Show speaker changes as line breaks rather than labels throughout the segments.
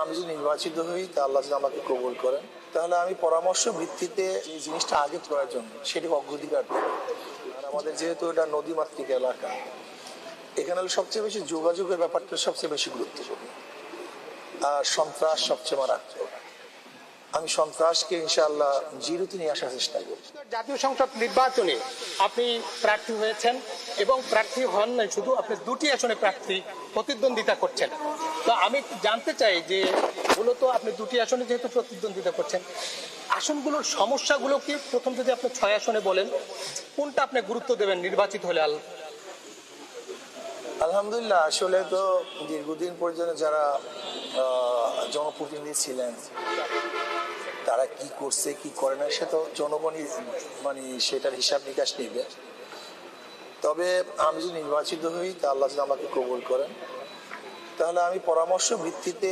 আমি যদি নির্বাচিত হই তা আল্লাহ যদি আমাকে কবুল করেন, তাহলে আমি পরামর্শ ভিত্তিতে এই জিনিসটা আগে প্রয়োজন সেটিকে অগ্রাধিকার দেব। আর আমাদের যেহেতু এটা নদীমাতৃক এলাকা, এখানে হলো সবচেয়ে বেশি যোগাযোগের ব্যাপারটা সবচেয়ে বেশি গুরুত্বপূর্ণ, আর সন্ত্রাস সবচেয়ে মারাত্মক। আমি সন্ত্রাসকে ইনশাআল্লাহ জিরোতে নিয়ে আসার চেষ্টা করি।
জাতীয় সংসদ নির্বাচনে আপনি প্রার্থী হয়েছেন এবং প্রার্থী হন নাই, শুধু আপনি দুটি আসনে প্রার্থী প্রতিদ্বন্দ্বিতা করছেন। তো আমি জানতে চাই যে মূলত আপনি দুটি আসনে যেহেতু প্রতিদ্বন্দ্বিতা করছেন, আসনগুলোর সমস্যাগুলো কি, প্রথম যদি আপনি 6 আসনে বলেন কোনটা আপনি গুরুত্ব দেবেন নির্বাচিত হলে?
আলহামদুলিল্লাহ, আসলে তো দীর্ঘদিন পর্যন্ত যারা জনপ্রতিনিধি ছিলেন তারা কি করছে কি করে না সে তো জনগণই সেটার হিসাব নিকাশ নেবে। তবে আমি যদি নির্বাচিত হই তা আল্লাহ যদি আমাকে কবুল করেন, তাহলে আমি পরামর্শ ভিত্তিতে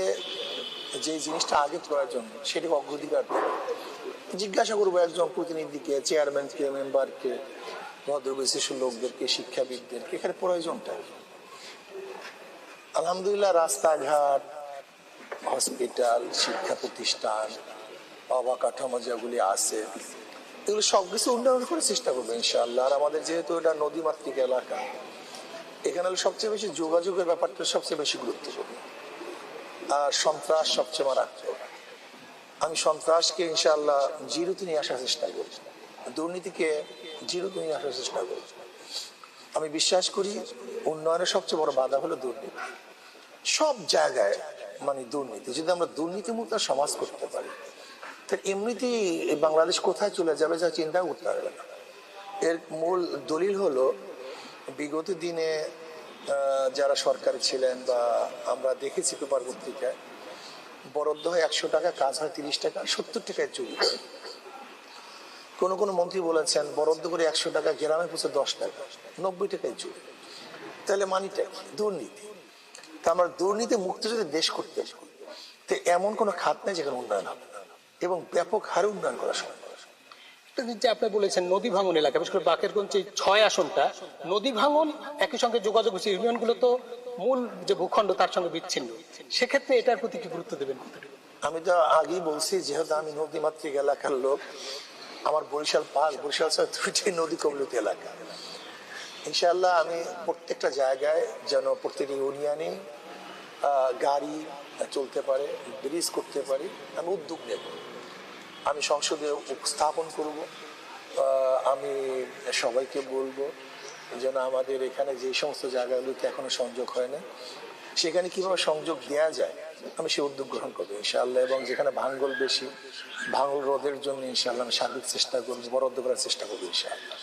যে জিনিসটা আগে প্রয়োজন সেটিকে অগ্রাধিকার দেব। জিজ্ঞাসা করবো একজন প্রতিনিধিকে, চেয়ারম্যানকে, মেম্বারকে, ভদ্রবিশিষ্ট লোকদেরকে, শিক্ষাবিদদেরকে এখানে প্রয়োজনটা। আলহামদুলিল্লাহ, রাস্তাঘাট, হসপিটাল, শিক্ষা প্রতিষ্ঠান, অবকাঠামো যেগুলি আছে এগুলো সবকিছু উন্নয়ন করার চেষ্টা করবো ইনশাআল্লাহ। আর আমাদের যেহেতু এটা নদীমাতৃক এলাকা, এখানে হলো সবচেয়ে বেশি যোগাযোগের ব্যাপারটা সবচেয়ে বেশি গুরুত্বপূর্ণ, আর সন্ত্রাস সবচেয়ে মারাত্মক। আমি সন্ত্রাসকে ইনশাআল্লাহ জিরোতে নিয়ে আসার চেষ্টা করি, দুর্নীতিকে জিরোতে নিয়ে আসার চেষ্টা করি। আমি বিশ্বাস করি উন্নয়নের সবচেয়ে বড় বাধা হলো দুর্নীতি। সব জায়গায় দুর্নীতি। যদি আমরা দুর্নীতিমুক্ত সমাজ করতে পারি, তো এমনিতেই বাংলাদেশ কোথায় চলে যাবে যা চিন্তা করতে পারবে না। এর মূল দলিল হলো বিগত দিনে যারা সরকারে ছিলেন বা আমরা দেখেছি পেপার পত্রিকায়, বরাদ্দ হয় 100 টাকা, কাজ হয় 30 টাকা, 70 টাকায় চুরি। কোনো মন্ত্রী বলেছেন বরাদ্দ করে 100 টাকা, গ্রামে পৌঁছে 10 টাকা, 90 টাকায় চুরি। তাহলে মানিটা দুর্নীতি। তা আমরা দুর্নীতি মুক্ত যদি দেশ করতে, তো এমন কোনো খাত নেই যেখানে উন্নয়ন হবে এবং ব্যাপক হারে উন্নয়ন করা সম্ভব।
যে আপনি বলেছেন নদী ভাঙন এলাকা, বিশেষ করে বাকেরগঞ্জ 6 আসনটা নদী ভাঙন, একই সঙ্গে যোগাযোগ হচ্ছে, ইউনিয়নগুলো তো মূল যে ভূখণ্ড তার সঙ্গে বিচ্ছিন্ন, সেক্ষেত্রে এটার প্রতি কি গুরুত্ব দেবেন?
আমি তো আগেই বলছি, যেহেতু আমি নদীমাতৃক এলাকার লোক, আমার বরিশাল 5, বরিশাল 6 দুইটি নদী কবলিত এলাকা। ইনশাআল্লাহ আমি প্রত্যেকটা জায়গায় যেন প্রত্যেক ইউনিয়নে গাড়ি চলতে পারে, ব্রিজ করতে পারি, আমি উদ্যোগ নেব। আমি সংসদে উপস্থাপন করব। আমি সবাইকে বলবো যেন আমাদের এখানে যে সমস্ত জায়গাগুলোতে এখনো সংযোগ হয় না, সেখানে কিভাবে সংযোগ দেয়া যায় আমি সে উদ্যোগ গ্রহণ করবো ইনশাআল্লাহ। এবং যেখানে ভাঙল বেশি, ভাঙল রোধের জন্য ইনশাআল্লাহ আমি সার্বিক চেষ্টা করবো, বরাদ্দ করার চেষ্টা করবো ইনশাআল্লাহ।